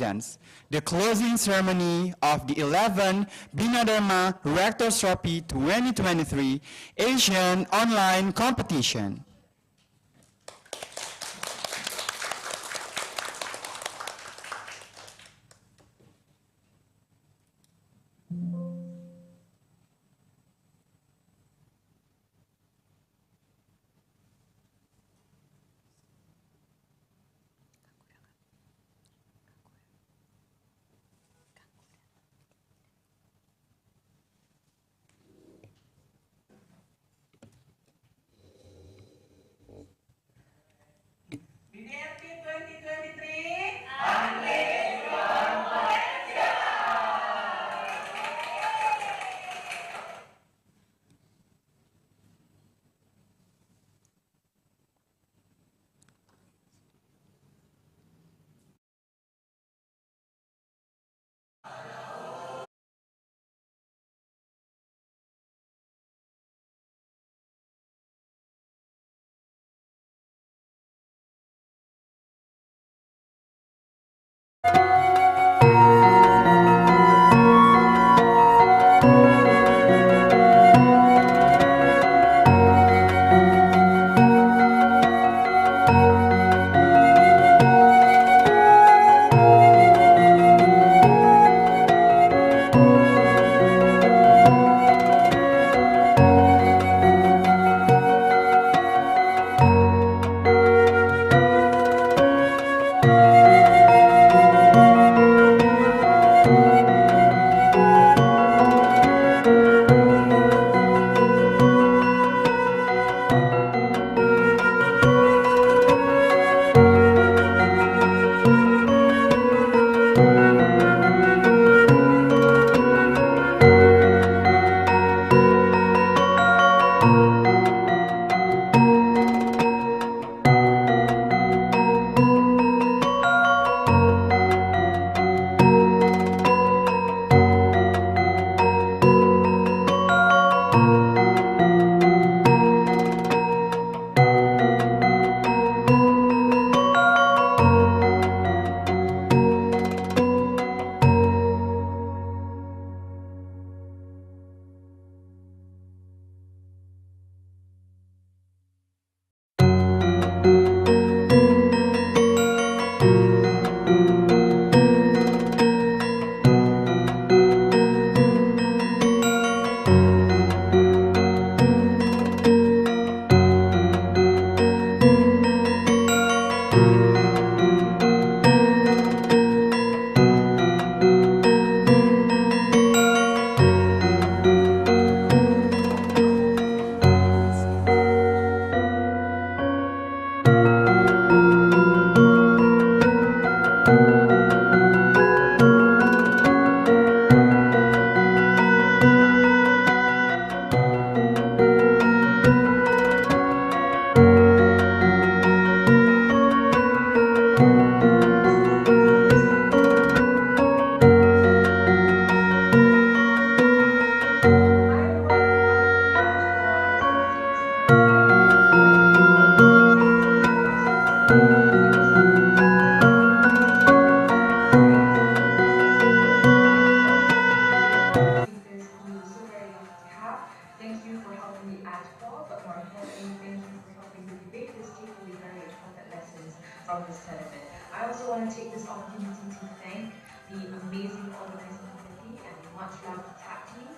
presents the closing ceremony of the 11th Bina Darma Rector's Trophy 2023 Asian Online Competition. BDRT 2023, unleash your potential! Thank you for helping me act well, but more importantly, thank you for helping the debaters take away very important lessons from this tournament. I also want to take this opportunity to thank the amazing organizing committee and much love to TAP team.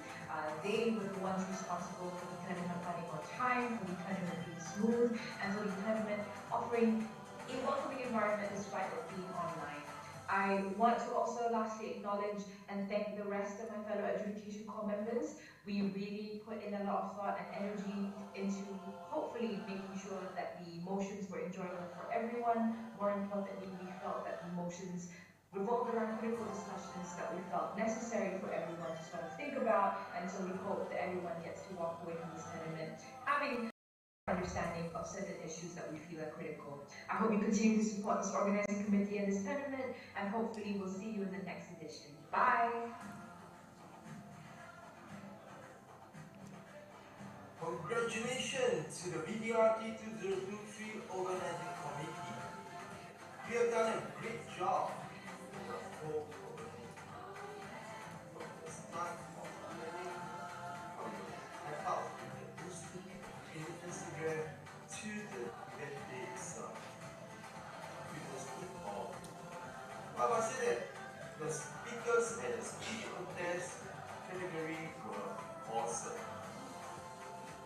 They were the ones responsible for the tournament running on time, for the tournament being smooth, and for the tournament offering a welcoming environment despite it being online. I want to also lastly acknowledge and thank the rest of my fellow adjudication core members. We really put in a lot of thought and energy into hopefully making sure that the motions were enjoyable for everyone. More importantly, we felt that the motions revolved around critical discussions that we felt necessary for everyone to sort of think about, and so we hope that everyone gets to walk away from this tournament having understanding of certain issues that we feel are critical. I hope you continue to support this organizing committee and this tournament, and hopefully we'll see you in the next edition. Bye! Congratulations to the BDRT 2023 Organizing Committee. You have done a great job. hope for many from the start of learning. I felt the boosted in Instagram to the event day itself. It was good all. I must say that the speakers and the speech contest category were awesome.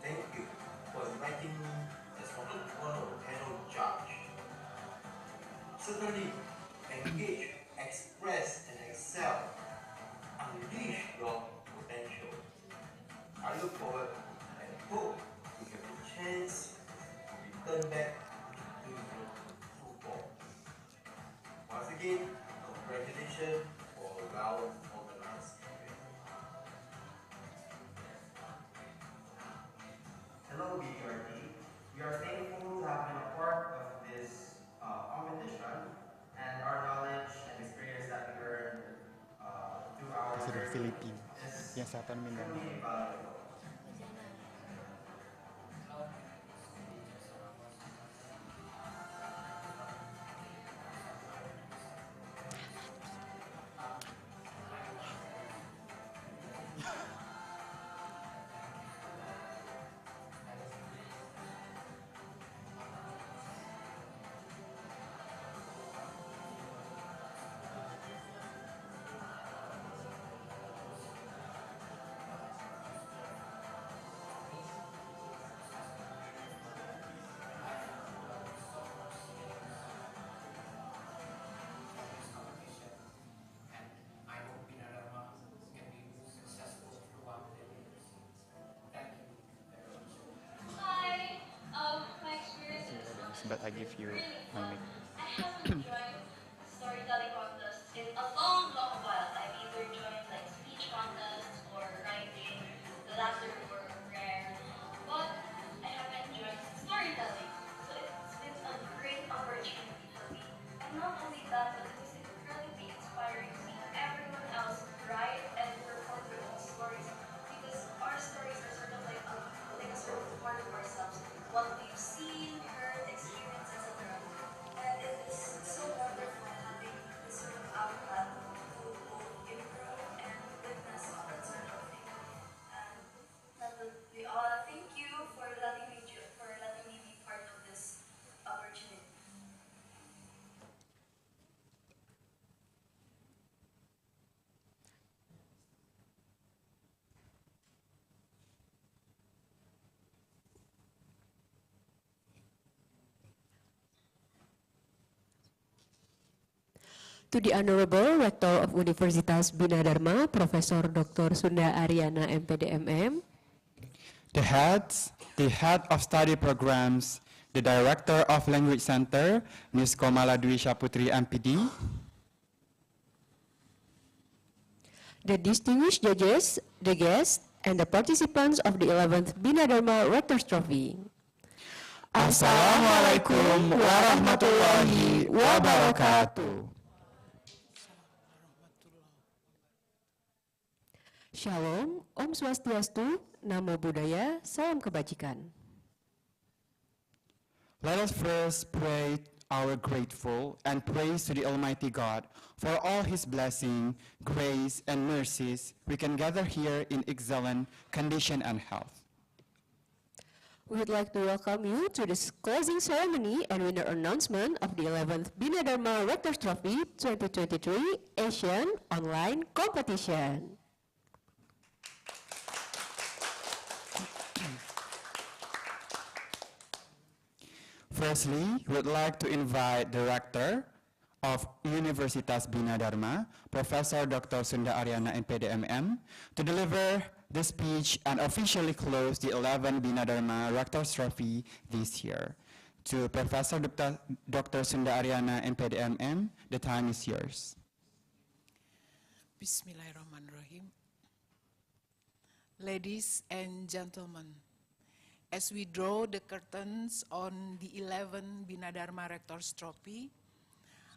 Thank you for inviting me as one of the panel judge. Certainly, engage, express, and excel. Unleash your potential. I look forward and hope we have the chance to return back to football. Once again, congratulations for a well-organized event. Hello, BDRT. We are thankful to have been a part of this competition, and our knowledge and experience that we earned through our Sudah journey Filipina. is Yang Selatan Mindanao. truly valuable. And I hope Bina Darma can be successful throughout the years. Thank you very much. Hi, my experience in this But I contest give is you really my fun. mic. I haven't joined storytelling contests in a long, long while. I've either joined like speech contests or writing. The latter were rare, but I haven't joined storytelling. So it's been a great opportunity for me. And not only that, but it was incredibly inspiring seeing everyone else write and perform their own stories because our stories are sort of like a sort of part of ourselves, what we've seen, heard, experienced, etc. And it is so wonderful having this sort of outlet to both improve and witness all that sort of thing. And definitely, thank you for letting me be part of this opportunity. To the Honorable Rector of Universitas Bina Darma, Professor Dr. Sunda Ariana MPDMM, The head of study programs, the director of language center, Ms. Komala Dwi Syaputri MPD, the distinguished judges, the guests, and the participants of the 11th Bina Darma Rector's Trophy. Assalamualaikum warahmatullahi wabarakatuh. Shalom, Om Swastiastu, Namo Buddhaya, Salam Kebajikan. Let us first pray our grateful and praise to the Almighty God for all His blessing, grace, and mercies we can gather here in excellent condition and health. We would like to welcome you to this closing ceremony and winner announcement of the 11th Bina Darma Rector's Trophy 2023 Asian Online Competition. Firstly, we would like to invite the Rector of Universitas Bina Darma, Professor Dr. Sunda Ariana MPDMM, to deliver the speech and officially close the 11 Bina Darma Rector's Trophy this year. To Professor Dr. Sunda Ariana MPDMM, the time is yours. Bismillahirrahmanirrahim. Ladies and gentlemen, as we draw the curtains on the 11 Bina Darma Rector's Trophy,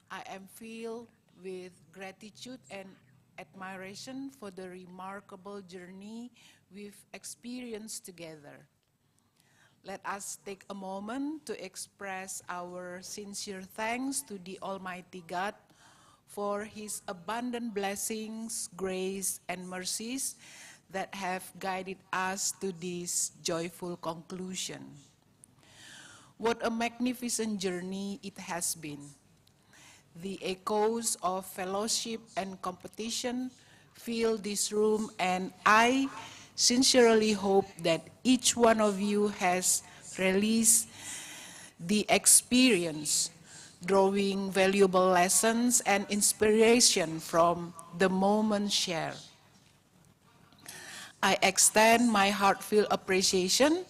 I am filled with gratitude and admiration for the remarkable journey we've experienced together. Let us take a moment to express our sincere thanks to the Almighty God for his abundant blessings, grace, and mercies that have guided us to this joyful conclusion. What a magnificent journey it has been. The echoes of fellowship and competition fill this room, and I sincerely hope that each one of you has released the experience, drawing valuable lessons and inspiration from the moment shared. I extend my heartfelt appreciation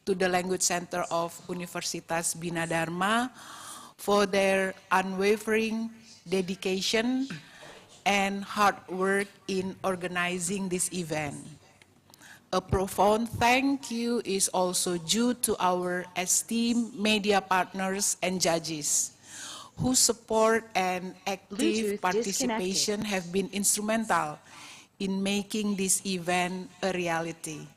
to the Language Center of Universitas Bina Darma for their unwavering dedication and hard work in organizing this event. A profound thank you is also due to our esteemed media partners and judges, whose support and active Bluetooth participation have been instrumental in making this event a reality.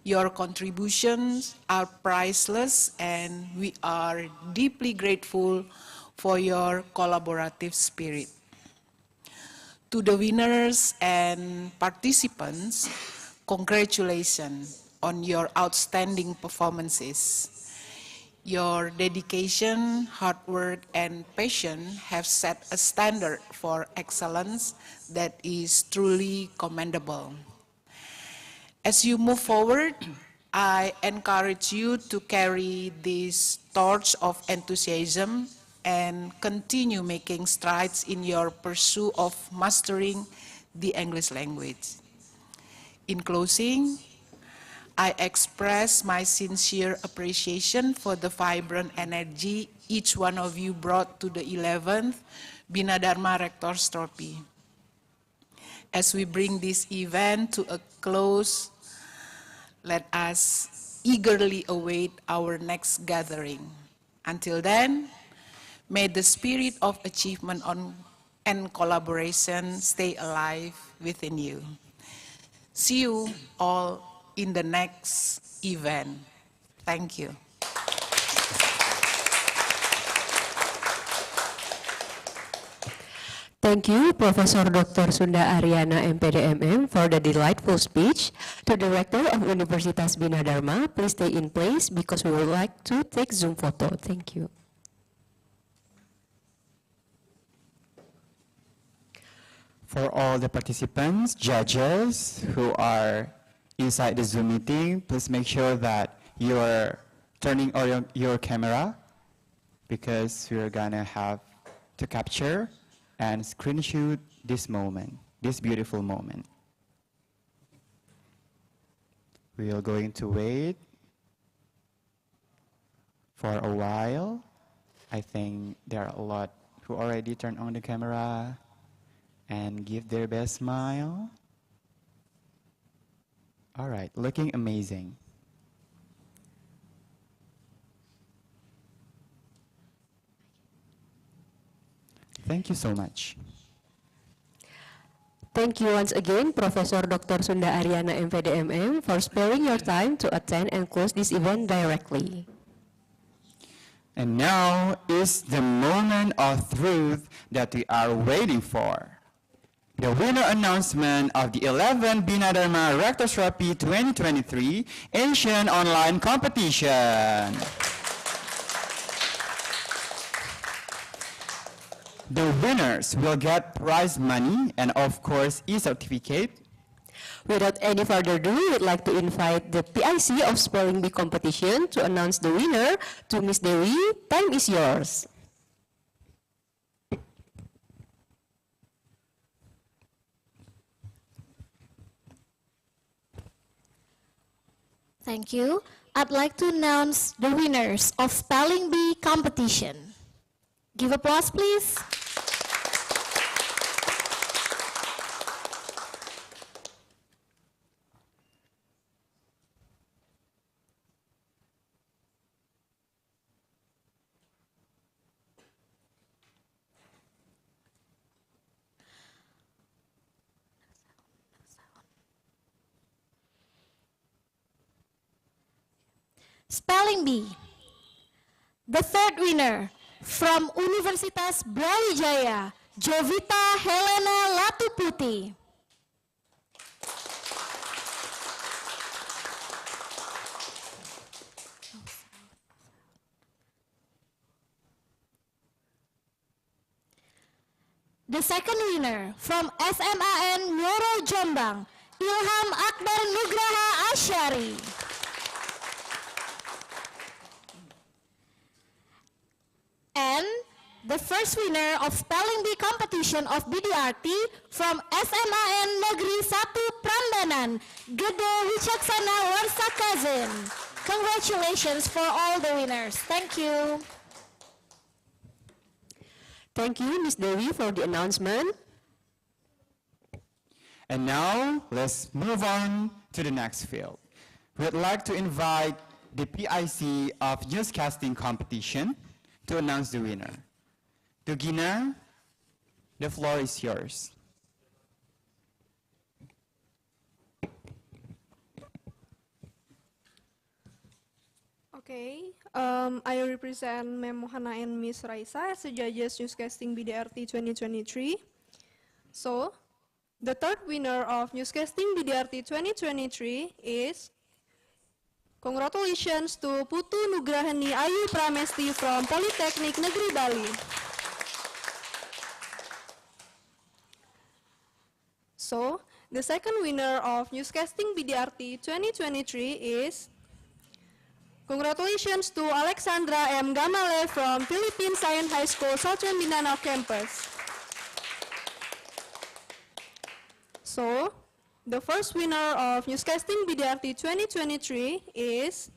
Your contributions are priceless, and we are deeply grateful for your collaborative spirit. To the winners and participants, congratulations on your outstanding performances. Your dedication, hard work, and passion have set a standard for excellence that is truly commendable. As you move forward, I encourage you to carry this torch of enthusiasm and continue making strides in your pursuit of mastering the English language. In closing, I express my sincere appreciation for the vibrant energy each one of you brought to the 11th Bina Darma Rector's Trophy. As we bring this event to a close, let us eagerly await our next gathering. Until then, may the spirit of achievement and collaboration stay alive within you. See you all in the next event. Thank you. Thank you, Professor Dr. Sunda Ariana, MPDMM, for the delightful speech. To the Rector of Universitas Bina Darma, please stay in place because we would like to take Zoom photo. Thank you. For all the participants, judges who are inside the Zoom meeting, please make sure that you're turning on your camera because we're gonna have to capture and screenshot this moment, this beautiful moment. We are going to wait for a while. I think there are a lot who already turned on the camera and give their best smile. All right, looking amazing. Thank you so much. Thank you once again, Professor Dr. Sunda Ariana, MPDMM, for sparing your time to attend and close this event directly. And now is the moment of truth that we are waiting for. The winner announcement of the 11th Bina Darma Rector's Trophy 2023 Asian Online Competition. The winners will get prize money and of course e-certificate. Without any further ado, we'd like to invite the PIC of Spelling Bee competition to announce the winner to Miss Dewi. Time is yours. Thank you. I'd like to announce the winners of Spelling Bee competition. Give applause, please. Spelling Bee. The third winner from Universitas Brawijaya, Jovita Helena Latuputi. The second winner from SMAN Nyoro Jombang, Ilham Akbar Nugraha Asyari. And the first winner of Spelling Bee competition of BDRT from SMAN Negeri 1 Prambanan, Gede Wicaksana Warsakazen. Congratulations for all the winners. Thank you. Thank you, Ms. Dewi, for the announcement. And now, let's move on to the next field. We'd like to invite the PIC of newscasting competition to announce the winner. Tugina, the floor is yours. Okay, I represent Mem Mohana and Miss Raisa as the judges newscasting BDRT 2023. So, the third winner of newscasting BDRT 2023 is congratulations to Putu Nugrahani Ayu Pramesti from Politeknik Negeri Bali. So, the second winner of newscasting BDRT 2023 is congratulations to Alexandra M. Gamale from Philippine Science High School, Southern Mindanao Campus. So, the first winner of newscasting BDRT 2023 is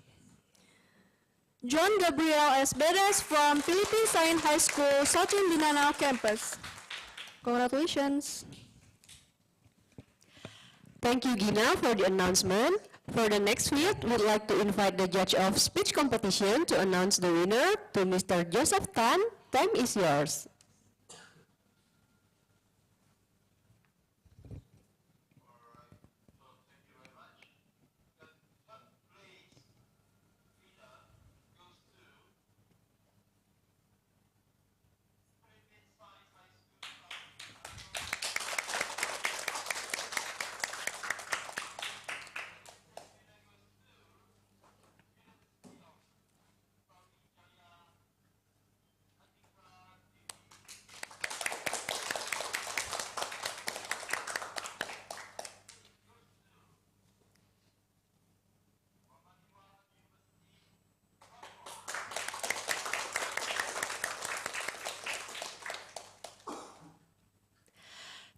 John Gabriel S. Beres from Philippine Science High School, Southern Mindanao Campus. Congratulations. Thank you, Gina, for the announcement. For the next field, we'd like to invite the judge of speech competition to announce the winner to Mr. Joseph Tan. Time is yours.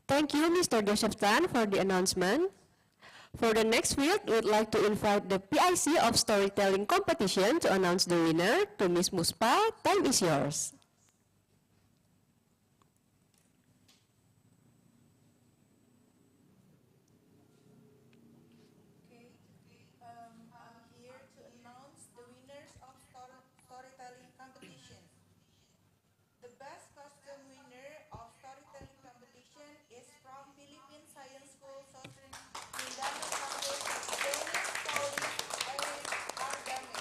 Thank you, Mr. Joseph Tan, for the announcement. For the next field, we would like to invite the PIC of storytelling competition to announce the winner to Ms. Muspa. Time is yours. I'm here to announce the winners of storytelling competition. The best costume winner of storytelling competition is from Philippine Science School, Southern Mindanao Campus, Dennis Pauline Eric Ardame.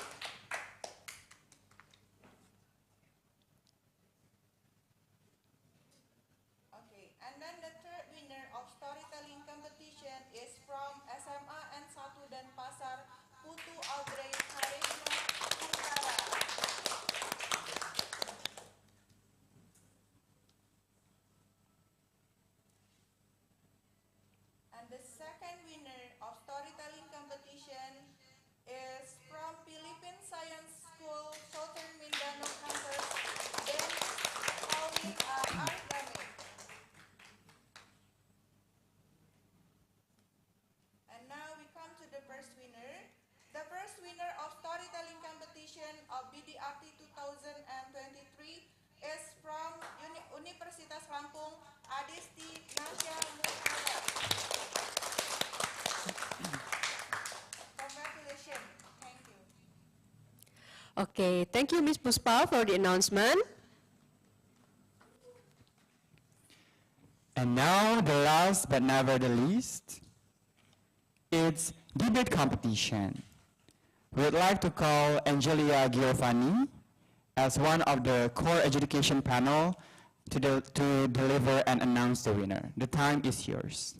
Okay, and then the third winner of storytelling competition is from SMA N1 Denpasar, Putu Audrey Harisma Utara. And the second winner of storytelling competition is from Philippine Science School, Southern Mindanao Campus, Dennis Pauline Ardame. And now we come to the first winner. The first winner of storytelling competition of BDRT 2023 is from Universitas Lampung, Adisti Nasya Muhammad. Congratulations. Thank you. Okay, thank you, Ms. Puspa, for the announcement. And now, the last but never the least, it's debate competition. We would like to call Angelia Giovanni as one of the core education panel to deliver and announce the winner. The time is yours.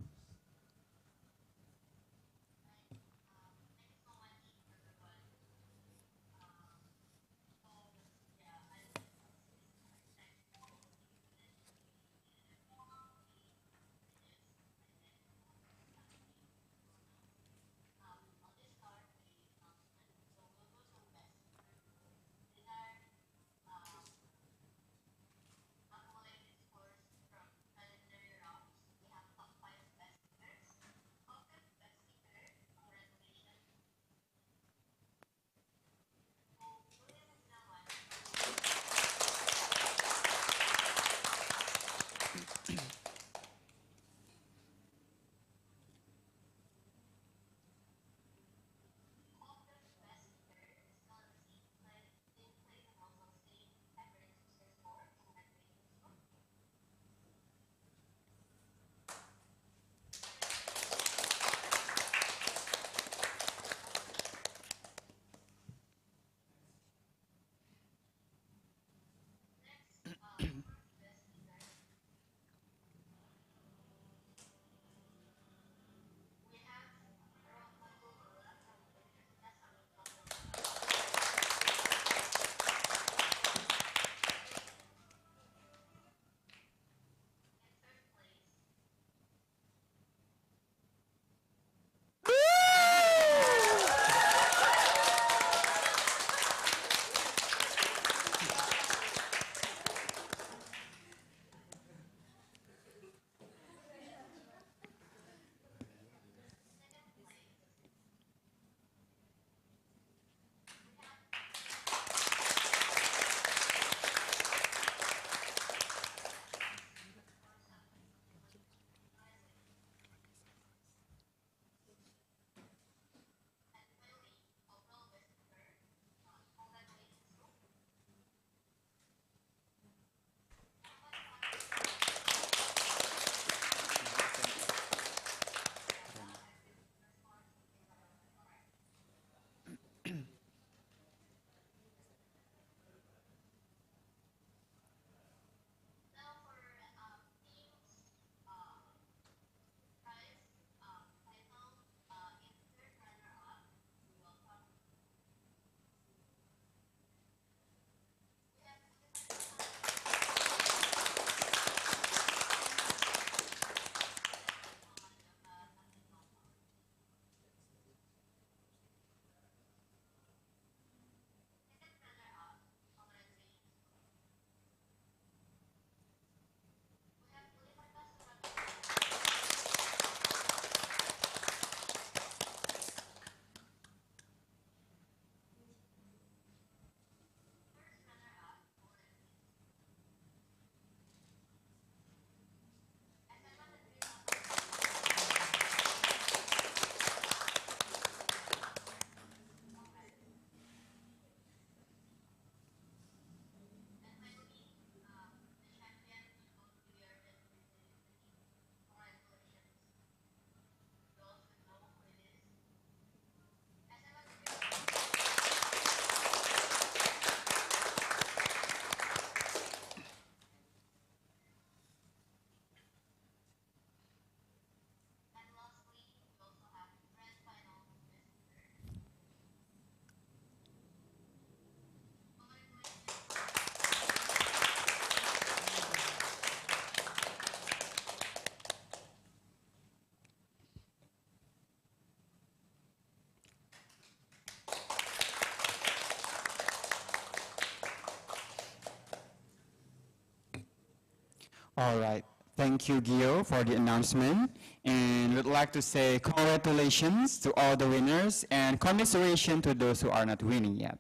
All right. Thank you, Gio, for the announcement. And we'd like to say congratulations to all the winners and commiseration to those who are not winning yet.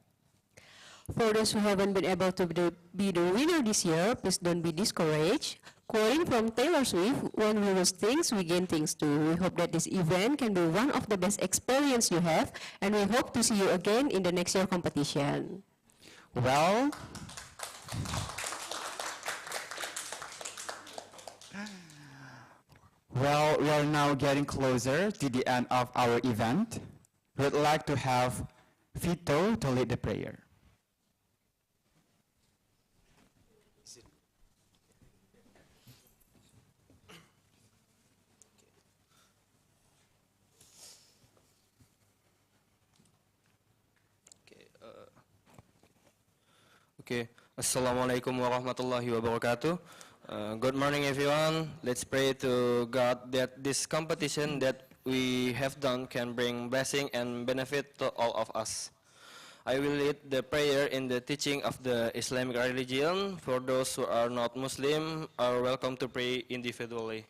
For those who haven't been able to be the winner this year, please don't be discouraged. Quoting from Taylor Swift, when we lose things, we gain things too. We hope that this event can be one of the best experience you have, and we hope to see you again in the next year competition. Well, we are now getting closer to the end of our event. We'd like to have Vito to lead the prayer. Okay. Assalamualaikum warahmatullahi wabarakatuh. Good morning, everyone. Let's pray to God that this competition that we have done can bring blessing and benefit to all of us. I will lead the prayer in the teaching of the Islamic religion. For those who are not Muslim, are welcome to pray individually.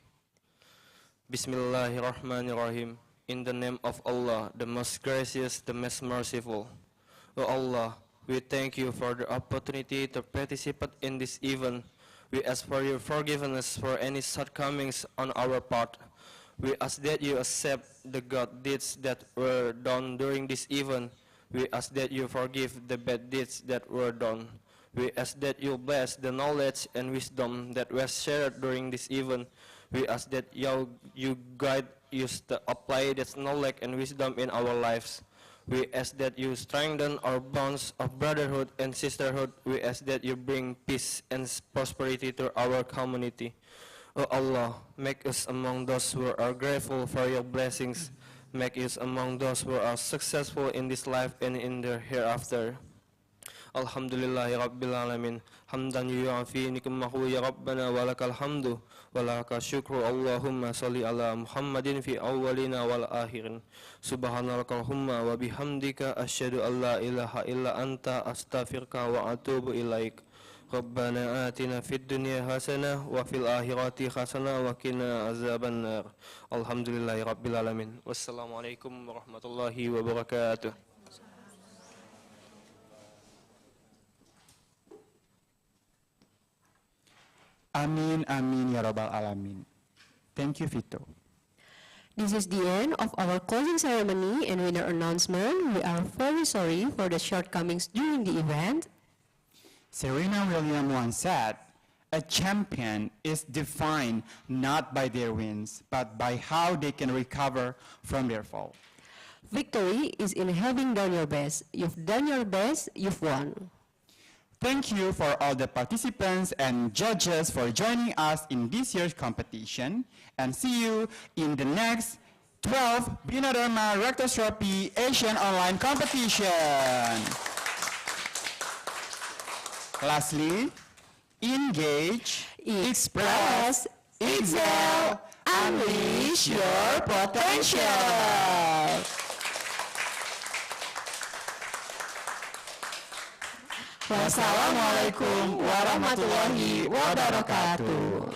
Bismillahirrahmanirrahim. In the name of Allah, the most gracious, the most merciful. O Allah, we thank you for the opportunity to participate in this event. We ask for your forgiveness for any shortcomings on our part. We ask that you accept the good deeds that were done during this event. We ask that you forgive the bad deeds that were done. We ask that you bless the knowledge and wisdom that was shared during this event. We ask that you guide us to apply this knowledge and wisdom in our lives. We ask that you strengthen our bonds of brotherhood and sisterhood. We ask that you bring peace and prosperity to our community. O Allah, make us among those who are grateful for your blessings. Make us among those who are successful in this life and in the hereafter. Alhamdulillahi Rabbil Alamin. Hamdan yu'afi nikmahu ya Rabbana walakal hamdu walakal syukru. Allahumma salli ala Muhammadin fi awwalina wal akhirin. Subhanallahumma wa bihamdika asyhadu an la ilaha illa anta astaghfiruka wa atubu ilaik. Rabbana atina fid dunya hasanah wa fil akhirati hasanah wa qina azaban nar. Alhamdulillahi Rabbil Alamin. Wassalamualaikum warahmatullahi wabarakatuh. Amin, amin, ya Rabbal Alamin. Thank you, Vito. This is the end of our closing ceremony and winner announcement. We are very sorry for the shortcomings during the event. Serena Williams once said, "A champion is defined not by their wins, but by how they can recover from their fall." Victory is in having done your best. You've done your best, you've won. Thank you for all the participants and judges for joining us in this year's competition, and see you in the next 12th Bina Darma Rector Trophy Asian Online Competition. Lastly, engage, express, excel, unleash your potential. Wassalamualaikum warahmatullahi wabarakatuh.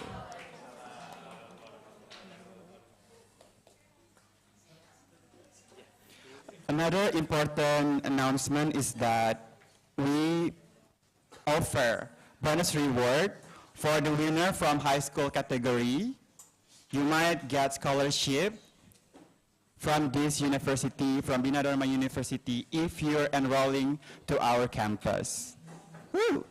Another important announcement is that we offer bonus reward for the winner from high school category. You might get scholarship from this university, from Bina Darma University, if you're enrolling to our campus. Woo!